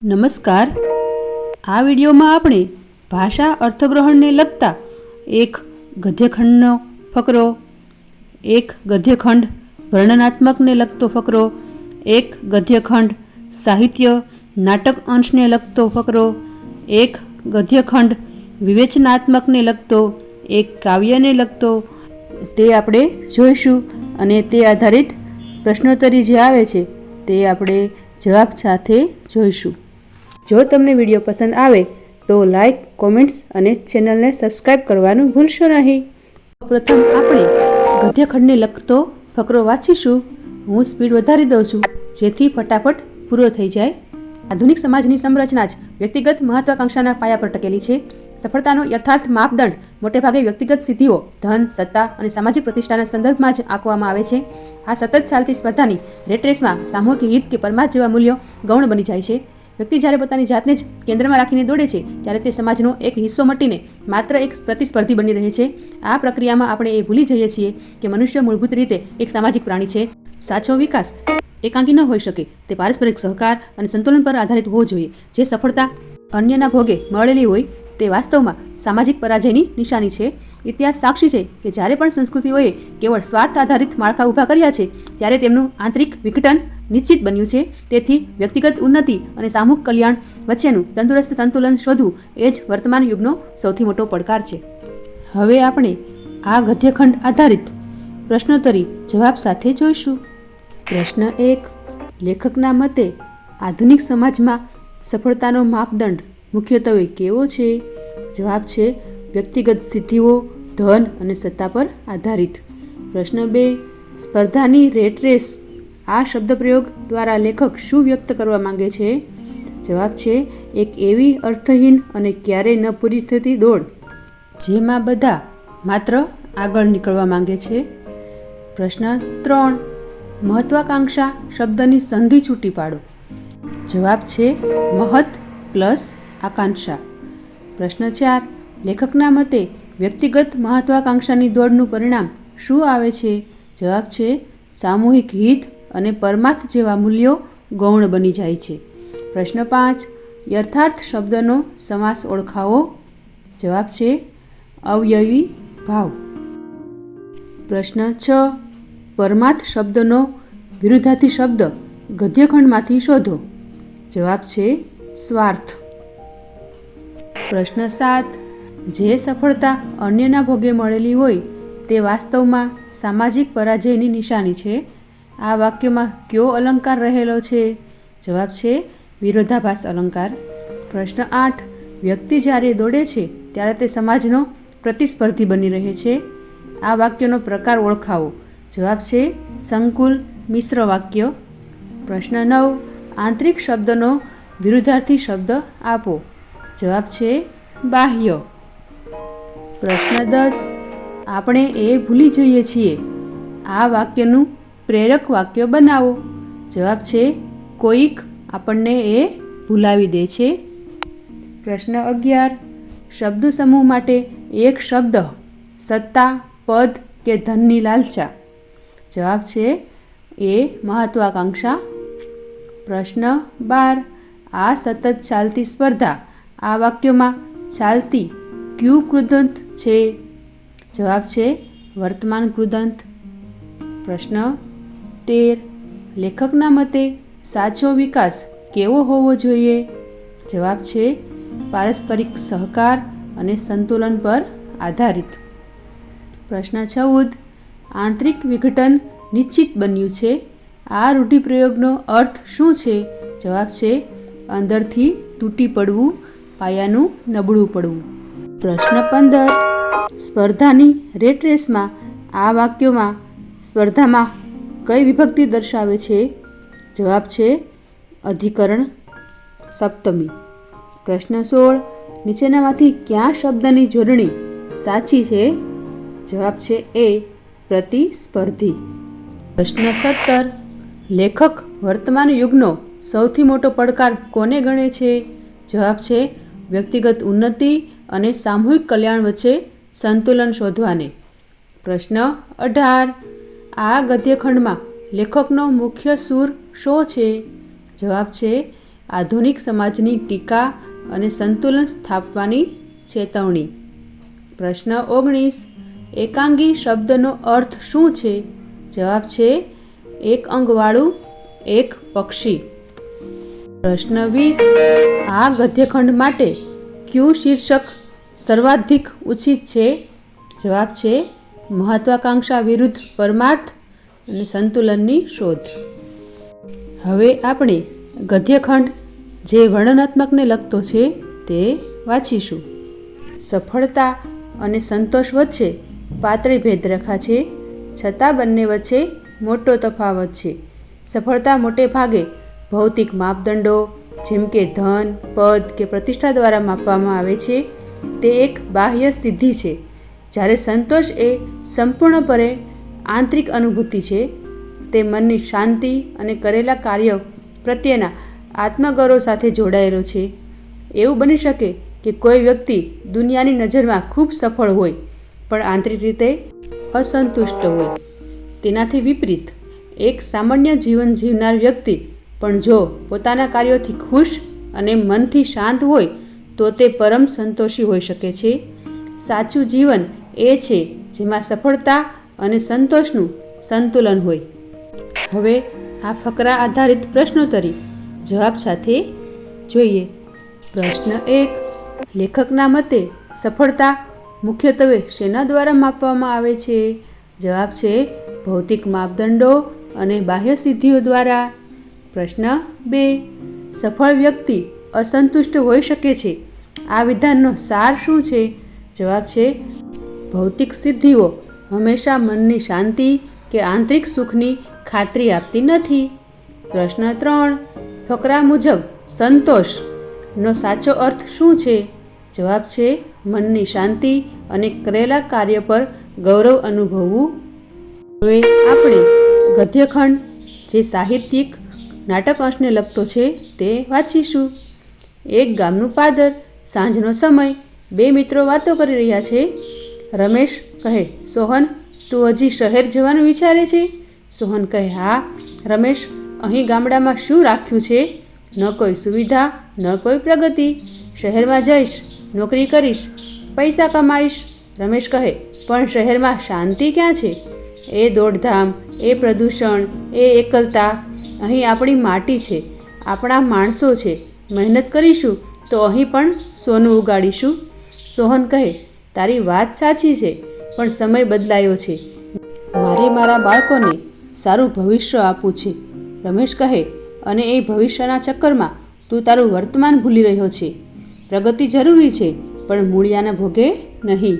નમસ્કાર. આ વિડીયોમાં આપણે ભાષા અર્થગ્રહણને લગતા એક ગદ્યખંડનો ફકરો, એક ગદ્યખંડ વર્ણનાત્મકને લગતો ફકરો, એક ગદ્યખંડ સાહિત્ય નાટક અંશને લગતો ફકરો, એક ગદ્યખંડ વિવેચનાત્મકને લગતો, એક કાવ્યને લગતો તે આપણે જોઈશું અને તે આધારિત પ્રશ્નોત્તરી જે આવે છે તે આપણે જવાબ સાથે જોઈશું. જો તમને વિડીયો પસંદ આવે તો લાઈક, કોમેન્ટ્સ અને ચેનલને સબસ્ક્રાઈબ કરવાનું ભૂલશો નહીં. પ્રથમ આપણે ગદ્યખંડને લગતો ફકરો વાંચીશું. હું સ્પીડ વધારી દઉં છું જેથી ફટાફટ પૂરો થઈ જાય. આધુનિક સમાજની સંરચના જ વ્યક્તિગત મહત્વાકાંક્ષાના પાયા પર ટકેલી છે. સફળતાનો યથાર્થ માપદંડ મોટેભાગે વ્યક્તિગત સિદ્ધિઓ, ધન, સત્તા અને સામાજિક પ્રતિષ્ઠાના સંદર્ભમાં જ આંકવામાં આવે છે. આ સતત ચાલતી સ્પર્ધાની રેટરેસમાં સામૂહિક હિત કે પરમાર્થ જેવા મૂલ્યો ગૌણ બની જાય છે. વ્યક્તિ જ્યારે પોતાની જાતને જ કેન્દ્રમાં રાખીને દોડે છે ત્યારે તે સમાજનો એક હિસ્સો મટીને માત્ર એક પ્રતિસ્પર્ધી બની રહે છે. આ પ્રક્રિયામાં આપણે એ ભૂલી જઈએ છીએ કે મનુષ્ય મૂળભૂત રીતે એક સામાજિક પ્રાણી છે. સાચો વિકાસ એકાંકી ન હોઈ શકે. તે પારસ્પરિક સહકાર અને સંતુલન પર આધારિત હોવો જોઈએ. જે સફળતા અન્યના ભોગે મળેલી હોય તે વાસ્તવમાં સામાજિક પરાજયની નિશાની છે. ઇતિહાસ સાક્ષી છે કે જ્યારે પણ સંસ્કૃતિઓએ કેવળ સ્વાર્થ આધારિત માળખા ઊભા કર્યા છે ત્યારે તેમનું આંતરિક વિઘટન નિશ્ચિત બન્યું છે. તેથી વ્યક્તિગત ઉન્નતિ અને સામૂહિક કલ્યાણ વચ્ચેનું તંદુરસ્ત સંતુલન શોધવું એ જ વર્તમાન યુગનો સૌથી મોટો પડકાર છે. હવે આપણે આ ગદ્યખંડ આધારિત પ્રશ્નોત્તરી જવાબ સાથે જોઈશું. પ્રશ્ન 1. લેખકના મતે આધુનિક સમાજમાં સફળતાનો માપદંડ મુખ્યત્વે કેવો છે? જવાબ છે વ્યક્તિગત સિદ્ધિઓ, ધન અને સત્તા પર આધારિત. પ્રશ્ન 2. સ્પર્ધાની રેટ રેસ આ શબ્દપ્રયોગ દ્વારા લેખક શું વ્યક્ત કરવા માંગે છે? જવાબ છે એક એવી અર્થહીન અને ક્યારેય ન પૂરી થતી દોડ જેમાં બધા માત્ર આગળ નીકળવા માંગે છે. પ્રશ્ન 3. મહત્વાકાંક્ષા શબ્દની સંધિ છૂટી પાડો. જવાબ છે મહત પ્લસ આકાંક્ષા. પ્રશ્ન 4. લેખકના મતે વ્યક્તિગત મહત્વાકાંક્ષાની દોડનું પરિણામ શું આવે છે? જવાબ છે સામૂહિક હિત અને પરમાર્થ જેવા મૂલ્યો ગૌણ બની જાય છે. પ્રશ્ન 5. યથાર્થ શબ્દનો સમાસ ઓળખાવો. જવાબ છે અવયવી ભાવ. પ્રશ્ન 6. પરમાર્થ શબ્દનો વિરુદ્ધાર્થી શબ્દ ગદ્યખંડમાંથી શોધો. જવાબ છે સ્વાર્થ. પ્રશ્ન 7. જે સફળતા અન્યના ભોગે મળેલી હોય તે વાસ્તવમાં સામાજિક પરાજયની નિશાની છે. આ વાક્યમાં કયો અલંકાર રહેલો છે? જવાબ છે વિરોધાભાસ અલંકાર. પ્રશ્ન 8. વ્યક્તિ જ્યારે દોડે છે ત્યારે તે સમાજનો પ્રતિસ્પર્ધી બની રહે છે. આ વાક્યનો પ્રકાર ઓળખાવો. જવાબ છે સંકુલ મિશ્ર વાક્ય. પ્રશ્ન 9. આંતરિક શબ્દનો વિરુદ્ધાર્થી શબ્દ આપો. જવાબ છે બાહ્ય. પ્રશ્ન 10. આપણે એ ભૂલી જઈએ છીએ. આ વાક્યનું પ્રેરક વાક્ય બનાવો. જવાબ છે કોઈક આપણને એ ભૂલાવી દે છે. પ્રશ્ન 11. શબ્દ સમૂહ માટે એક શબ્દ સત્તા, પદ કે ધનની લાલચા. જવાબ છે એ મહત્વાકાંક્ષા. પ્રશ્ન 12. આ સતત ચાલતી સ્પર્ધા આ વાક્યમાં ચાલતી કયું કૃદંત છે? જવાબ છે વર્તમાન કૃદંત. પ્રશ્ન 13. લેખકના મતે સાચો વિકાસ કેવો હોવો જોઈએ? જવાબ છે પારસ્પરિક સહકાર અને સંતુલન પર આધારિત. પ્રશ્ન 14. આંતરિક વિઘટન નિશ્ચિત બન્યું છે. આ રૂઢિપ્રયોગનો અર્થ શું છે? જવાબ છે અંદરથી તૂટી પડવું, પાયાનું નબળું પડવું. પ્રશ્ન 15. સ્પર્ધાની રેટ રેસમાં આ વાક્યોમાં સ્પર્ધામાં કઈ વિભક્તિ દર્શાવે છે? જવાબ છે અધિકરણ સપ્તમી. પ્રશ્ન 16. નીચેનામાંથી ક્યાં શબ્દની જોડણી સાચી છે? જવાબ છે એ પ્રતિસ્પર્ધી. પ્રશ્ન 17. લેખક વર્તમાન યુગનો સૌથી મોટો પડકાર કોને ગણે છે? જવાબ છે વ્યક્તિગત ઉન્નતિ અને સામૂહિક કલ્યાણ વચ્ચે સંતુલન શોધવાને. પ્રશ્ન 18. આ ગદ્યખંડમાં લેખકનો મુખ્ય સૂર શો છે? જવાબ છે આધુનિક સમાજની ટીકા અને સંતુલન સ્થાપવાની ચેતવણી. પ્રશ્ન 19. એકાંગી શબ્દનો અર્થ શું છે? જવાબ છે એક અંગવાળું, એક પક્ષી. પ્રશ્ન 20. આ ગદ્યખંડ માટે કયું શીર્ષક સર્વાધિક ઉચિત છે? જવાબ છે મહત્વાકાંક્ષા વિરુદ્ધ પરમાર્થ અને સંતુલનની શોધ. હવે આપણે ગદ્યખંડ જે વર્ણનાત્મકને લગતો છે તે વાંચીશું. સફળતા અને સંતોષ વચ્ચે પાતળી ભેદરેખા છે, છતાં બંને વચ્ચે મોટો તફાવત છે. સફળતા મોટે ભાગે ભૌતિક માપદંડો જેમ કે ધન, પદ કે પ્રતિષ્ઠા દ્વારા માપવામાં આવે છે. તે એક બાહ્ય સિદ્ધિ છે, જ્યારે સંતોષ એ સંપૂર્ણપણે આંતરિક અનુભૂતિ છે. તે મનની શાંતિ અને કરેલા કાર્ય પ્રત્યેના આત્મગૌરવ સાથે જોડાયેલો છે. એવું બની શકે કે કોઈ વ્યક્તિ દુનિયાની નજરમાં ખૂબ સફળ હોય પણ આંતરિક રીતે અસંતુષ્ટ હોય. તેનાથી વિપરીત એક સામાન્ય જીવન જીવનાર વ્યક્તિ પણ જો પોતાના કાર્યોથી ખુશ અને મનથી શાંત હોય તો તે પરમ સંતોષી હોઈ શકે છે. સાચું જીવન એ છે જેમાં સફળતા અને સંતોષનું સંતુલન હોય. હવે આ ફકરા આધારિત પ્રશ્નોત્તરી જવાબ સાથે જોઈએ. પ્રશ્ન 1. લેખકના મતે સફળતા મુખ્યત્વે શેના દ્વારા માપવામાં આવે છે? જવાબ છે ભૌતિક માપદંડો અને બાહ્ય સિદ્ધિઓ દ્વારા. પ્રશ્ન 2. સફળ વ્યક્તિ અસંતુષ્ટ હોઈ શકે છે. આ વિધાનનો સાર શું છે? જવાબ છે ભૌતિક સિદ્ધિઓ હંમેશા મનની શાંતિ કે આંતરિક સુખની ખાતરી આપતી નથી. પ્રશ્ન 3. ફકરા મુજબ સંતોષનો સાચો અર્થ શું છે? જવાબ છે મનની શાંતિ અને કરેલા કાર્ય પર ગૌરવ અનુભવવું. હવે આપણે ગદ્યખંડ જે સાહિત્યિક નાટક અંશને લગતો છે તે વાંચીશું. એક ગામનું પાદર. સાંજનો સમય. બે મિત્રો વાતો કરી રહ્યા છે. રમેશ કહે, સોહન, તું હજી શહેર જવાનું વિચારે છે? સોહન કહે, હા. રમેશ, અહીં ગામડામાં શું રાખ્યું છે? ન કોઈ સુવિધા, ન કોઈ પ્રગતિ. શહેરમાં જઈશ, નોકરી કરીશ, પૈસા કમાઈશ. રમેશ કહે, પણ શહેરમાં શાંતિ ક્યાં છે? એ દોડધામ, એ પ્રદૂષણ, એ એકલતા. અહીં આપણી માટી છે, આપણા માણસો છે. મહેનત કરીશું તો અહીં પણ સોનું ઉગાડીશું. સોહન કહે, તારી વાત સાચી છે, પણ સમય બદલાયો છે. મારે મારા બાળકોને સારું ભવિષ્ય આપવું છે. રમેશ કહે, અને એ ભવિષ્યના ચક્કરમાં તું તારું વર્તમાન ભૂલી રહ્યો છે. પ્રગતિ જરૂરી છે, પણ મૂળિયાના ભોગે નહીં.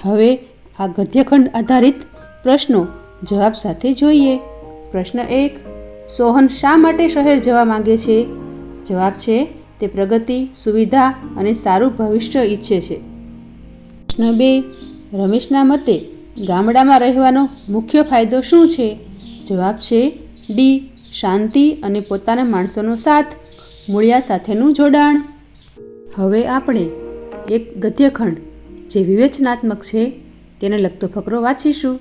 હવે આ ગદ્યખંડ આધારિત પ્રશ્નો જવાબ સાથે જોઈએ. પ્રશ્ન 1. સોહન શા માટે શહેર જવા માંગે છે? જવાબ છે તે પ્રગતિ, સુવિધા અને સારું ભવિષ્ય ઈચ્છે છે. પ્રશ્ન 2. રમેશના મતે ગામડામાં રહેવાનો મુખ્ય ફાયદો શું છે? જવાબ છે ડી. શાંતિ અને પોતાના માણસોનો સાથ, મૂળિયા સાથેનું જોડાણ. હવે આપણે એક ગદ્યખંડ જે વિવેચનાત્મક છે તેને લગતો ફકરો વાંચીશું.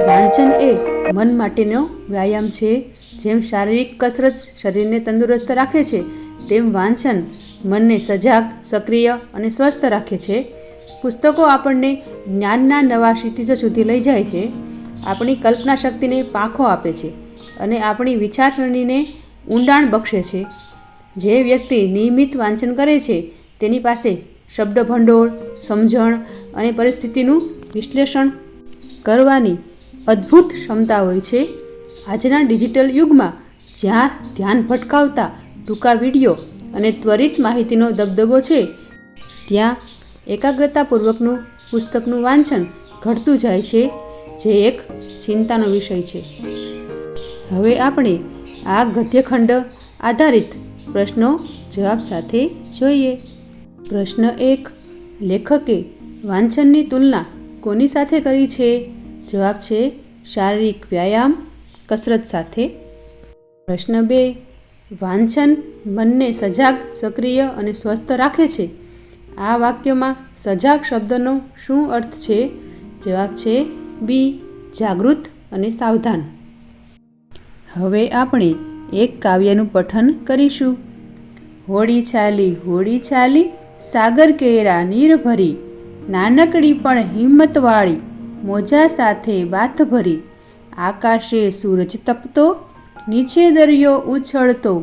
વાંચન એ મન માટેનો વ્યાયામ છે. જેમ શારીરિક કસરત શરીરને તંદુરસ્ત રાખે છે, તેમ વાંચન મનને સજાગ, સક્રિય અને સ્વસ્થ રાખે છે. પુસ્તકો આપણને જ્ઞાનના નવા ક્ષિતિજો સુધી લઈ જાય છે, આપણી કલ્પના શક્તિને પાંખો આપે છે અને આપણી વિચારસરણીને ઊંડાણ બક્ષે છે. જે વ્યક્તિ નિયમિત વાંચન કરે છે તેની પાસે શબ્દભંડોળ, સમજણ અને પરિસ્થિતિનું વિશ્લેષણ કરવાની અદ્ભુત ક્ષમતા હોય છે. આજના ડિજિટલ યુગમાં જ્યાં ધ્યાન ભટકાવતા ટૂંકા વિડીયો અને ત્વરિત માહિતીનો દબદબો છે, ત્યાં એકાગ્રતાપૂર્વકનું પુસ્તકનું વાંચન ઘટતું જાય છે, જે એક ચિંતાનો વિષય છે. હવે આપણે આ ગદ્યખંડ આધારિત પ્રશ્નો જવાબ સાથે જોઈએ. પ્રશ્ન 1. લેખકે વાંચનની તુલના કોની સાથે કરી છે? જવાબ છે શારીરિક વ્યાયામ, કસરત સાથે. પ્રશ્ન 2. વાંચન મનને સજાગ, સક્રિય અને સ્વસ્થ રાખે છે. આ વાક્યમાં સજાગ શબ્દનો શું અર્થ છે? જવાબ છે બી. જાગૃત અને સાવધાન. હવે આપણે એક કાવ્યનું પઠન કરીશું. હોડી ચાલી સાગર કેરા નીર ભરી, નાનકડી પણ હિંમતવાળી મોજા સાથે બાથ ભરી, આકાશે સૂરજ તપતો નીચે દરિયો ઉછળતો,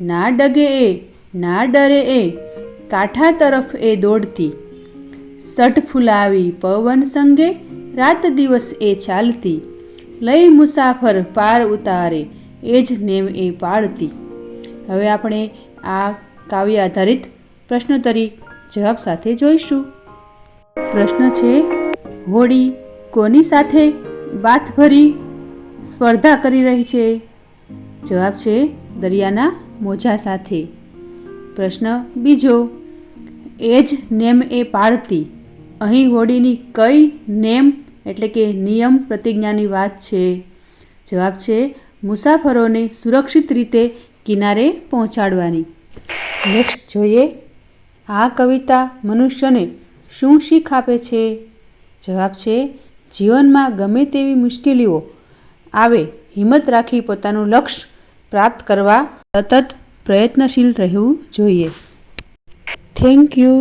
ના ડગે એ ના ડરે એ કાંઠા તરફ એ દોડતી, સઢ ફૂલાવી પવન સંગે રાત દિવસ એ ચાલતી, લઈ મુસાફર પાર ઉતારે એ જ નેમ એ પાળતી. હવે આપણે આ કાવ્ય આધારિત પ્રશ્નોત્તરી જવાબ સાથે જોઈશું. પ્રશ્ન છે, હોડી કોની સાથે બાથ ભરી સ્પર્ધા કરી રહી છે? જવાબ છે દરિયાના મોજા સાથે. પ્રશ્ન બીજો, એ જ નેમ એ પાળતી, અહીં હોડીની કઈ નેમ એટલે કે નિયમ પ્રતિજ્ઞાની વાત છે? જવાબ છે મુસાફરોને સુરક્ષિત રીતે કિનારે પહોંચાડવાની. નેક્સ્ટ જોઈએ, આ કવિતા મનુષ્યને શું શીખ આપે છે? જવાબ છે જીવનમાં ગમે તેવી મુશ્કેલીઓ આવે, હિંમત રાખી પોતાનું લક્ષ્ય પ્રાપ્ત કરવા સતત પ્રયત્નશીલ રહેવું જોઈએ. Thank you.